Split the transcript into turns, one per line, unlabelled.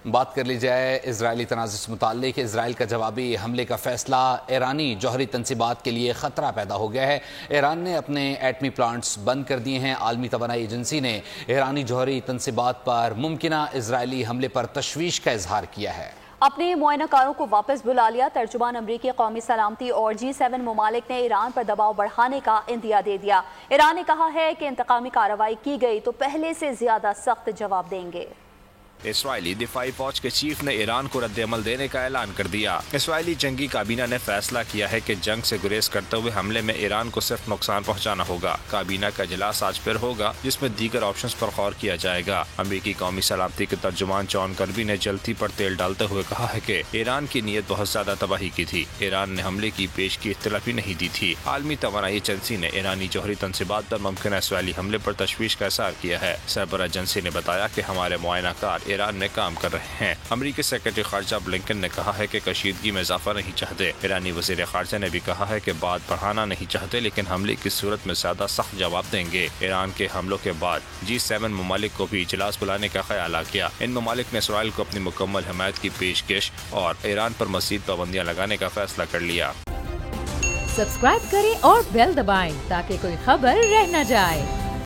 بات کر لی جائے اسرائیلی تنازع سے متعلق۔ اسرائیل کا جوابی حملے کا فیصلہ ایرانی جوہری تنصیبات کے لیے خطرہ پیدا ہو گیا ہے۔ ایران نے اپنے ایٹمی پلانٹس بند کر دیے ہیں۔ عالمی توانائی ایجنسی نے ایرانی جوہری تنصیبات پر ممکنہ اسرائیلی حملے پر تشویش کا اظہار کیا ہے۔
اپنے معائنہ کاروں کو واپس بلا لیا۔ ترجمان امریکی قومی سلامتی اور G7 ممالک نے ایران پر دباؤ بڑھانے کا عندیہ دے دیا۔ ایران نے کہا ہے کہ انتقامی کارروائی کی گئی تو پہلے سے زیادہ سخت جواب دیں گے۔
اسرائیلی دفاعی فوج کے چیف نے ایران کو رد عمل دینے کا اعلان کر دیا۔ اسرائیلی جنگی کابینہ نے فیصلہ کیا ہے کہ جنگ سے گریز کرتے ہوئے حملے میں ایران کو صرف نقصان پہنچانا ہوگا۔ کابینہ کا اجلاس آج پھر ہوگا جس میں دیگر آپشنز پر غور کیا جائے گا۔ امریکی قومی سلامتی کے ترجمان جان کربی نے جلتی پر تیل ڈالتے ہوئے کہا ہے کہ ایران کی نیت بہت زیادہ تباہی کی تھی۔ ایران نے حملے کی پیش کی اطلاع بھی نہیں دی تھی۔ عالمی توانائی ایجنسی نے ایرانی جوہری تنصیبات پر ممکنہ اسرائیلی حملے پر تشویش کا اظہار کیا ہے۔ سربراہ ایجنسی نے بتایا کہ ہمارے معائنہ کار ایران میں کام کر رہے ہیں۔ امریکی سیکرٹری خارجہ بلنکن نے کہا ہے کہ کشیدگی میں اضافہ نہیں چاہتے۔ ایرانی وزیر خارجہ نے بھی کہا ہے کہ بات بڑھانا نہیں چاہتے لیکن حملے کی صورت میں زیادہ سخت جواب دیں گے۔ ایران کے حملوں کے بعد G7 ممالک کو بھی اجلاس بلانے کا خیال آ گیا۔ ان ممالک نے اسرائیل کو اپنی مکمل حمایت کی پیشکش اور ایران پر مزید پابندیاں لگانے کا فیصلہ کر لیا۔
سبسکرائب کریں اور بیل دبائیں تاکہ کوئی خبر رہ نہ جائے۔